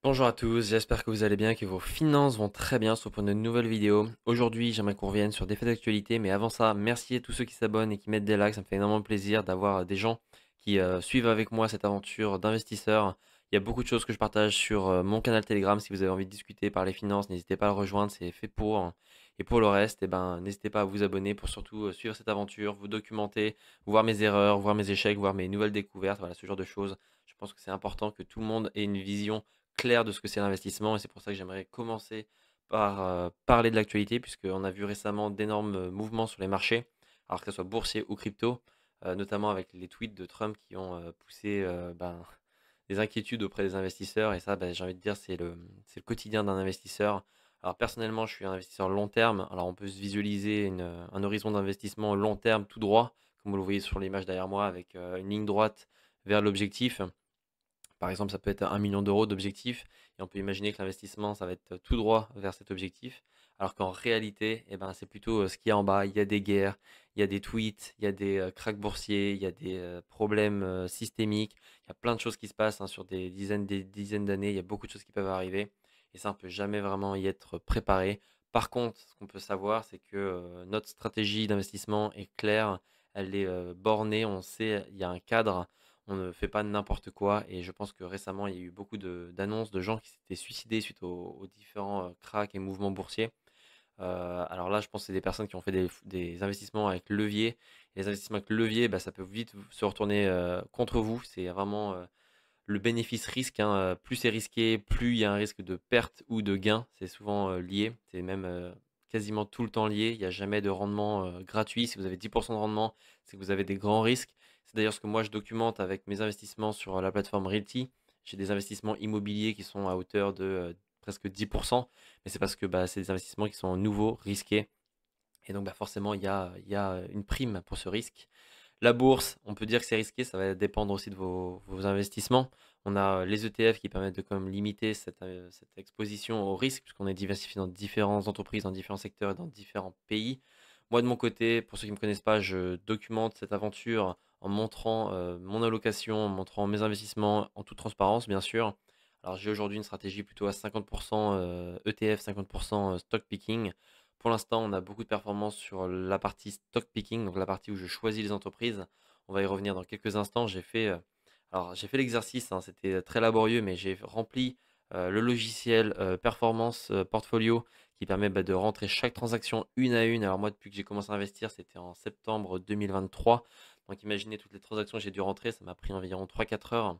Bonjour à tous, j'espère que vous allez bien, que vos finances vont très bien, sur pour une nouvelle vidéo. Aujourd'hui, j'aimerais qu'on revienne sur des faits d'actualité, mais avant ça, merci à tous ceux qui s'abonnent et qui mettent des likes, ça me fait énormément plaisir d'avoir des gens qui suivent avec moi cette aventure d'investisseur. Il y a beaucoup de choses que je partage sur mon canal Telegram, si vous avez envie de discuter par les finances, n'hésitez pas à le rejoindre, c'est fait pour, hein. Et pour le reste, eh ben, n'hésitez pas à vous abonner pour surtout suivre cette aventure, vous documenter, voir mes erreurs, voir mes échecs, voir mes nouvelles découvertes, voilà, ce genre de choses. Je pense que c'est important que tout le monde ait une vision clair de ce que c'est l'investissement et c'est pour ça que j'aimerais commencer par parler de l'actualité puisqu'on a vu récemment d'énormes mouvements sur les marchés, alors que ce soit boursier ou crypto, notamment avec les tweets de Trump qui ont poussé des inquiétudes auprès des investisseurs et ça, j'ai envie de dire, c'est le quotidien d'un investisseur. Alors personnellement, je suis un investisseur long terme, alors on peut se visualiser un horizon d'investissement long terme tout droit, comme vous le voyez sur l'image derrière moi, avec une ligne droite vers l'objectif. Par exemple, ça peut être 1 million d'euros d'objectif et on peut imaginer que l'investissement, ça va être tout droit vers cet objectif. Alors qu'en réalité, eh ben, c'est plutôt ce qu'il y a en bas. Il y a des guerres, il y a des tweets, il y a des cracks boursiers, il y a des problèmes systémiques. Il y a plein de choses qui se passent hein, sur des dizaines d'années. Il y a beaucoup de choses qui peuvent arriver et ça, on peut jamais vraiment y être préparé. Par contre, ce qu'on peut savoir, c'est que notre stratégie d'investissement est claire, elle est bornée, on sait, il y a un cadre. On ne fait pas n'importe quoi et je pense que récemment, il y a eu beaucoup d'annonces de gens qui s'étaient suicidés suite aux différents cracks et mouvements boursiers. Alors là, je pense que c'est des personnes qui ont fait des investissements avec levier. Et les investissements avec levier, ça peut vite se retourner contre vous. C'est vraiment le bénéfice-risque, hein. Plus c'est risqué, plus il y a un risque de perte ou de gain. C'est souvent lié. C'est même quasiment tout le temps lié. Il n'y a jamais de rendement gratuit. Si vous avez 10% de rendement, c'est que vous avez des grands risques. C'est d'ailleurs ce que moi je documente avec mes investissements sur la plateforme Realty. J'ai des investissements immobiliers qui sont à hauteur de presque 10%. Mais c'est parce que c'est des investissements qui sont nouveaux, risqués. Et donc forcément, il y a une prime pour ce risque. La bourse, on peut dire que c'est risqué, ça va dépendre aussi de vos investissements. On a les ETF qui permettent de quand même limiter cette exposition au risque, puisqu'on est diversifié dans différentes entreprises, dans différents secteurs et dans différents pays. Moi, de mon côté, pour ceux qui ne me connaissent pas, je documente cette aventure en montrant mon allocation, en montrant mes investissements en toute transparence, bien sûr. Alors, j'ai aujourd'hui une stratégie plutôt à 50% ETF, 50% stock picking. Pour l'instant, on a beaucoup de performances sur la partie stock picking, donc la partie où je choisis les entreprises. On va y revenir dans quelques instants. J'ai fait l'exercice, hein, c'était très laborieux, mais j'ai rempli le logiciel Performance Portfolio qui permet de rentrer chaque transaction une à une. Alors moi, depuis que j'ai commencé à investir, c'était en septembre 2023. Donc imaginez toutes les transactions que j'ai dû rentrer, ça m'a pris environ 3 4 heures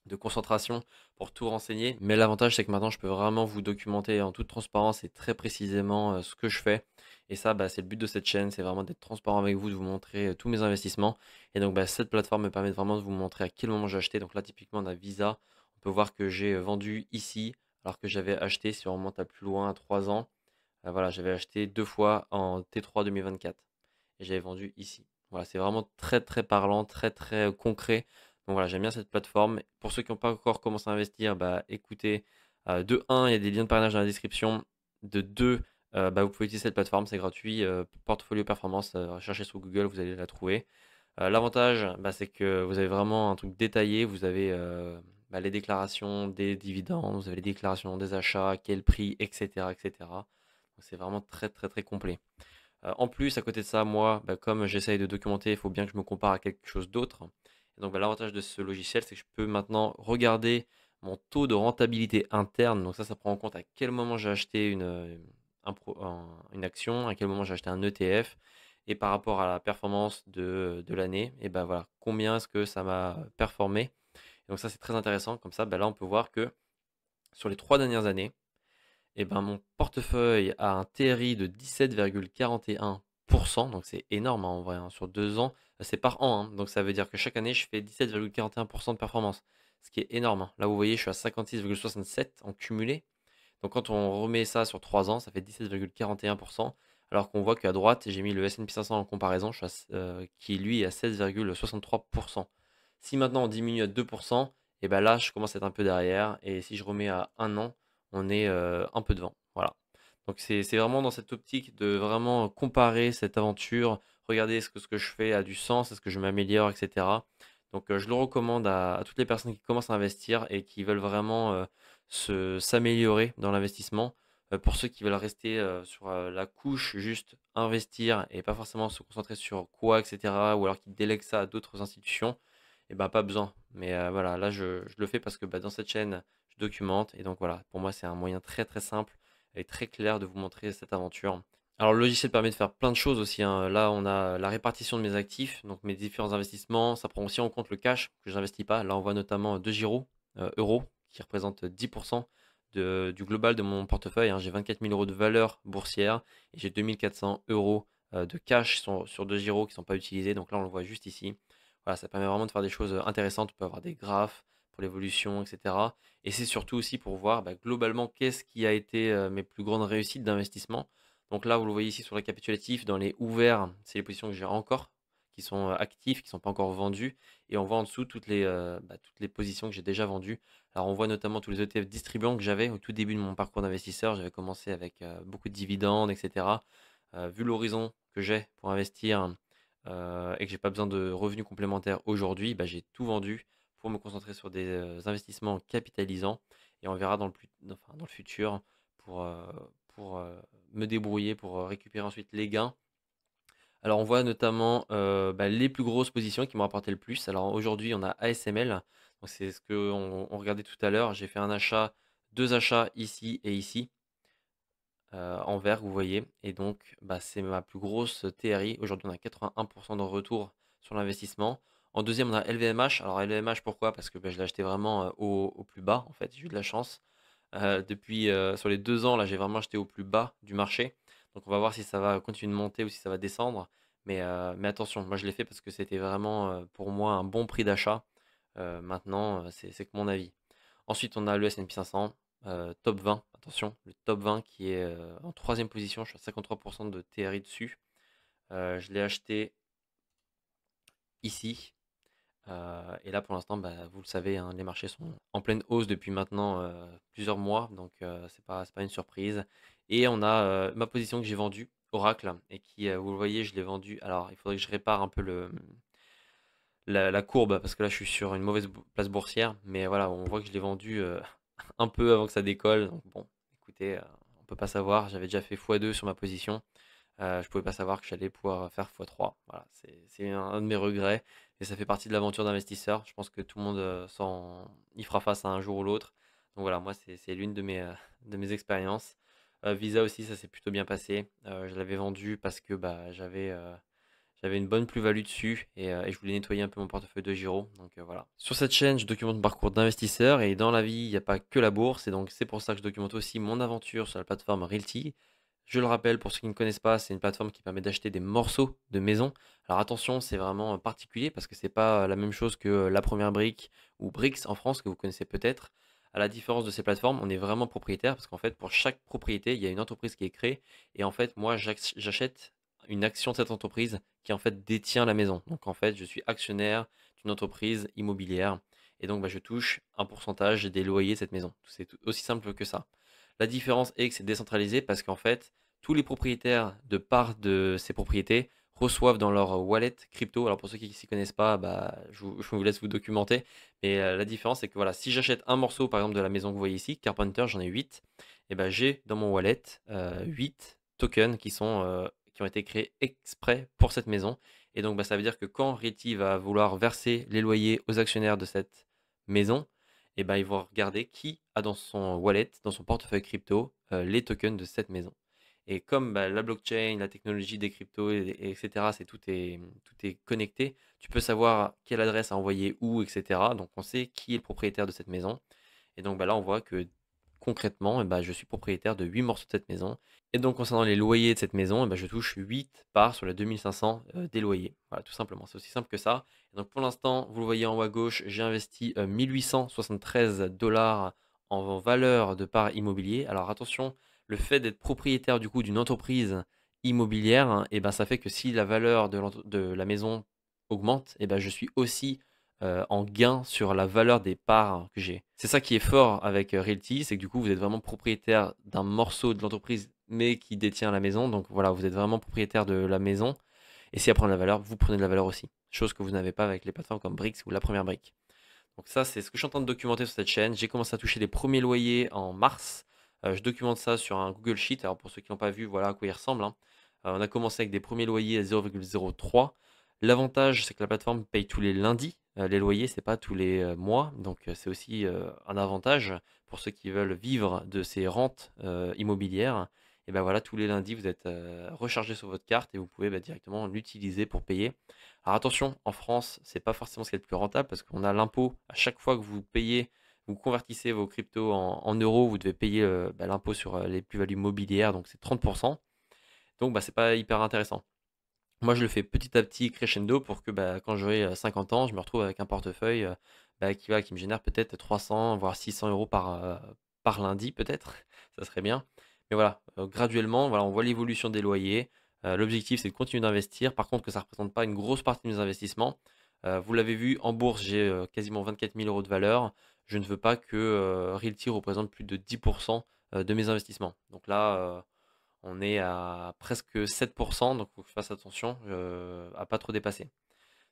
de concentration pour tout renseigner. Mais l'avantage, c'est que maintenant, je peux vraiment vous documenter en toute transparence et très précisément ce que je fais. Et ça, c'est le but de cette chaîne, c'est vraiment d'être transparent avec vous, de vous montrer tous mes investissements. Et donc, cette plateforme me permet vraiment de vous montrer à quel moment j'ai acheté. Donc là, typiquement, on a Visa. On peut voir que j'ai vendu ici, alors que j'avais acheté, si on remonte à plus loin, à 3 ans. Voilà, j'avais acheté 2 fois en T3 2024 et j'avais vendu ici. Voilà, c'est vraiment très très parlant, très très concret. Donc voilà, j'aime bien cette plateforme. Pour ceux qui n'ont pas encore commencé à investir, écoutez, de un, il y a des liens de parrainage dans la description. De 2, vous pouvez utiliser cette plateforme, c'est gratuit. Portfolio Performance, cherchez sur Google, vous allez la trouver. L'avantage, c'est que vous avez vraiment un truc détaillé. Vous avez les déclarations des dividendes, vous avez les déclarations des achats, quel prix, etc., etc. Donc c'est vraiment très très très complet. En plus, à côté de ça, moi, comme j'essaye de documenter, il faut bien que je me compare à quelque chose d'autre. Et donc, l'avantage de ce logiciel, c'est que je peux maintenant regarder mon taux de rentabilité interne. Donc ça prend en compte à quel moment j'ai acheté une action, à quel moment j'ai acheté un ETF, et par rapport à la performance de l'année, et voilà, combien est-ce que ça m'a performé. Et donc ça, c'est très intéressant. Comme ça, là, on peut voir que sur les 3 dernières années, mon portefeuille a un TRI de 17,41%, donc c'est énorme hein, en vrai, hein, sur 2 ans, c'est par an, hein, donc ça veut dire que chaque année je fais 17,41% de performance, ce qui est énorme, hein. Là vous voyez, je suis à 56,67 en cumulé, donc quand on remet ça sur 3 ans, ça fait 17,41%, alors qu'on voit qu'à droite, j'ai mis le S&P 500 en comparaison, qui lui est à 16,63%. Si maintenant on diminue à 2%, et là je commence à être un peu derrière, et si je remets à 1 an, on est un peu devant. Voilà. Donc c'est vraiment dans cette optique de vraiment comparer cette aventure, regarder est-ce que ce que je fais a du sens, est-ce que je m'améliore, etc. Donc je le recommande à toutes les personnes qui commencent à investir et qui veulent vraiment s'améliorer dans l'investissement. Pour ceux qui veulent rester sur la couche, juste investir et pas forcément se concentrer sur quoi, etc., ou alors qui délèguent ça à d'autres institutions, et ben pas besoin. Mais voilà, là je le fais parce que bah, dans cette chaîne, je documente. Et donc voilà, pour moi, c'est un moyen très très simple et très clair de vous montrer cette aventure. Alors le logiciel permet de faire plein de choses aussi, hein. Là, on a la répartition de mes actifs, donc mes différents investissements. Ça prend aussi en compte le cash que je n'investis pas. Là, on voit notamment 2 giros euros qui représentent 10% du global de mon portefeuille, hein. J'ai 24 000 euros de valeur boursière et j'ai 2400 euros de cash sur 2 giros qui ne sont pas utilisés. Donc là, on le voit juste ici. Voilà, ça permet vraiment de faire des choses intéressantes. On peut avoir des graphes pour l'évolution, etc. Et c'est surtout aussi pour voir bah, globalement qu'est-ce qui a été mes plus grandes réussites d'investissement. Donc là, vous le voyez ici sur le récapitulatif, dans les ouverts, c'est les positions que j'ai encore, qui sont actives, qui ne sont pas encore vendues. Et on voit en dessous toutes les positions que j'ai déjà vendues. Alors on voit notamment tous les ETF distribuants que j'avais au tout début de mon parcours d'investisseur. J'avais commencé avec beaucoup de dividendes, etc. Vu l'horizon que j'ai pour investir et que j'ai pas besoin de revenus complémentaires aujourd'hui, bah, j'ai tout vendu pour me concentrer sur des investissements capitalisants. Et on verra dans le futur pour, euh, pour me débrouiller pour récupérer ensuite les gains. Alors on voit notamment bah, les plus grosses positions qui m'ont rapporté le plus. Alors aujourd'hui, on a ASML. Donc c'est ce qu'on regardait tout à l'heure. J'ai fait deux achats ici et ici en vert, vous voyez. Et donc, bah, c'est ma plus grosse TRI. Aujourd'hui, on a 81% de retour sur l'investissement. En deuxième, on a LVMH. Alors, LVMH, pourquoi? Parce que bah, je l'ai acheté vraiment au plus bas, en fait. J'ai eu de la chance. Sur les 2 ans, là, j'ai vraiment acheté au plus bas du marché. Donc, on va voir si ça va continuer de monter ou si ça va descendre. Mais attention, moi, je l'ai fait parce que c'était vraiment pour moi un bon prix d'achat. Maintenant, c'est que mon avis. Ensuite, on a le S&P 500, top 20, attention, le top 20 qui est en troisième position, je suis à 53% de TRI dessus. Je l'ai acheté ici. Et là, pour l'instant, bah, vous le savez, hein, les marchés sont en pleine hausse depuis maintenant plusieurs mois, donc c'est pas une surprise. Et on a ma position que j'ai vendue, Oracle, et qui, vous le voyez, je l'ai vendue. Alors, il faudrait que je répare un peu la courbe, parce que là, je suis sur une mauvaise place boursière, mais voilà, on voit que je l'ai vendue un peu avant que ça décolle. Donc bon, écoutez, on peut pas savoir. J'avais déjà fait x2 sur ma position. Je pouvais pas savoir que j'allais pouvoir faire x3. Voilà, c'est un de mes regrets. Et ça fait partie de l'aventure d'investisseur. Je pense que tout le monde y fera face à un jour ou l'autre. Donc voilà, moi, c'est l'une de mes expériences. Visa aussi, ça s'est plutôt bien passé. Je l'avais vendu parce que bah, j'avais une bonne plus-value dessus et je voulais nettoyer un peu mon portefeuille de Giro. Donc voilà. Sur cette chaîne, je documente mon parcours d'investisseur et dans la vie, il n'y a pas que la bourse. Et donc c'est pour ça que je documente aussi mon aventure sur la plateforme Realty. Je le rappelle, pour ceux qui ne connaissent pas, c'est une plateforme qui permet d'acheter des morceaux de maison. Alors attention, c'est vraiment particulier parce que c'est pas la même chose que la première brique ou Brix en France que vous connaissez peut-être. À la différence de ces plateformes, on est vraiment propriétaire parce qu'en fait, pour chaque propriété, il y a une entreprise qui est créée. Et en fait, moi, j'achète une action de cette entreprise qui en fait détient la maison. Donc en fait, je suis actionnaire d'une entreprise immobilière et donc bah, je touche un pourcentage des loyers de cette maison. C'est aussi simple que ça. La différence est que c'est décentralisé parce qu'en fait, tous les propriétaires de part de ces propriétés reçoivent dans leur wallet crypto. Alors pour ceux qui ne s'y connaissent pas, bah, je vous laisse vous documenter. Mais la différence, c'est que voilà, si j'achète un morceau, par exemple, de la maison que vous voyez ici, Carpenter, j'en ai 8, et ben j'ai dans mon wallet 8 tokens qui ont été créés exprès pour cette maison. Et donc, bah, ça veut dire que quand Reti va vouloir verser les loyers aux actionnaires de cette maison, et ben, ils vont regarder qui a dans son wallet, dans son portefeuille crypto, les tokens de cette maison. Et comme bah, la blockchain, la technologie des cryptos, etc., tout est connecté, tu peux savoir quelle adresse à envoyer où, etc. Donc on sait qui est le propriétaire de cette maison. Et donc bah, là, on voit que concrètement, eh ben, je suis propriétaire de 8 morceaux de cette maison. Et donc, concernant les loyers de cette maison, eh ben, je touche 8 parts sur les 2500 des loyers. Voilà, tout simplement. C'est aussi simple que ça. Et donc, pour l'instant, vous le voyez en haut à gauche, j'ai investi 1873 dollars en valeur de parts immobilier. Alors, attention, le fait d'être propriétaire du coup d'une entreprise immobilière, hein, eh ben, ça fait que si la valeur de la maison augmente, eh ben, je suis aussi en gain sur la valeur des parts que j'ai. C'est ça qui est fort avec Realty, c'est que du coup, vous êtes vraiment propriétaire d'un morceau de l'entreprise, mais qui détient la maison. Donc voilà, vous êtes vraiment propriétaire de la maison. Et si elle prend de la valeur, vous prenez de la valeur aussi. Chose que vous n'avez pas avec les plateformes comme Brix ou la première brique. Donc ça, c'est ce que je suis en train de documenter sur cette chaîne. J'ai commencé à toucher les premiers loyers en mars. Je documente ça sur un Google Sheet. Alors pour ceux qui n'ont pas vu, voilà à quoi il ressemble, hein. On a commencé avec des premiers loyers à 0,03. L'avantage, c'est que la plateforme paye tous les lundis. Les loyers, c'est pas tous les mois. Donc c'est aussi un avantage pour ceux qui veulent vivre de ces rentes immobilières. Et ben voilà, tous les lundis, vous êtes rechargé sur votre carte et vous pouvez directement l'utiliser pour payer. Alors attention, en France, c'est pas forcément ce qui est le plus rentable parce qu'on a l'impôt à chaque fois que vous payez, vous convertissez vos cryptos en euros, vous devez payer l'impôt sur les plus-values mobilières, donc c'est 30%. Donc c'est pas hyper intéressant. Moi, je le fais petit à petit crescendo pour que quand j'aurai 50 ans, je me retrouve avec un portefeuille qui me génère peut-être 300 voire 600 euros par lundi, peut-être. Ça serait bien. Mais voilà, graduellement, voilà, on voit l'évolution des loyers. L'objectif, c'est de continuer d'investir. Par contre, que ça ne représente pas une grosse partie de mes investissements. Vous l'avez vu, en bourse, j'ai quasiment 24 000 euros de valeur. Je ne veux pas que Realty représente plus de 10% de mes investissements. Donc là, on est à presque 7%, donc il faut que je fasse attention à pas trop dépasser.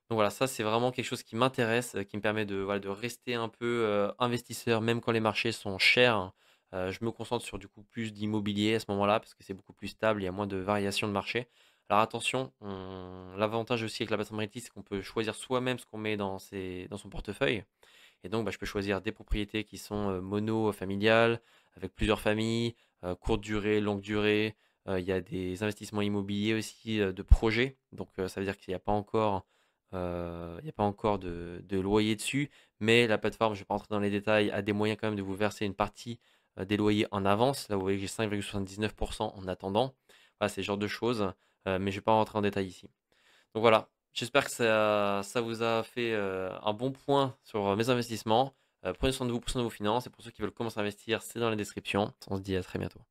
Donc voilà, ça c'est vraiment quelque chose qui m'intéresse, qui me permet de rester un peu investisseur, même quand les marchés sont chers. Je me concentre sur du coup plus d'immobilier à ce moment-là, parce que c'est beaucoup plus stable, il y a moins de variations de marché. Alors attention, l'avantage aussi avec la plateforme Realty, c'est qu'on peut choisir soi-même ce qu'on met dans son portefeuille. Et donc, je peux choisir des propriétés qui sont mono-familiales, avec plusieurs familles, courte durée, longue durée. Il y a des investissements immobiliers aussi de projets. Donc, ça veut dire qu'il n'y a pas encore, il y a pas encore de loyer dessus. Mais la plateforme, je ne vais pas rentrer dans les détails, a des moyens quand même de vous verser une partie des loyers en avance. Là, vous voyez que j'ai 5,79% en attendant. Voilà, c'est ce genre de choses. Mais je ne vais pas rentrer en détail ici. Donc voilà, j'espère que ça vous a fait un bon point sur mes investissements. Prenez soin de vous, prenez soin de vos finances. Et pour ceux qui veulent commencer à investir, c'est dans la description. On se dit à très bientôt.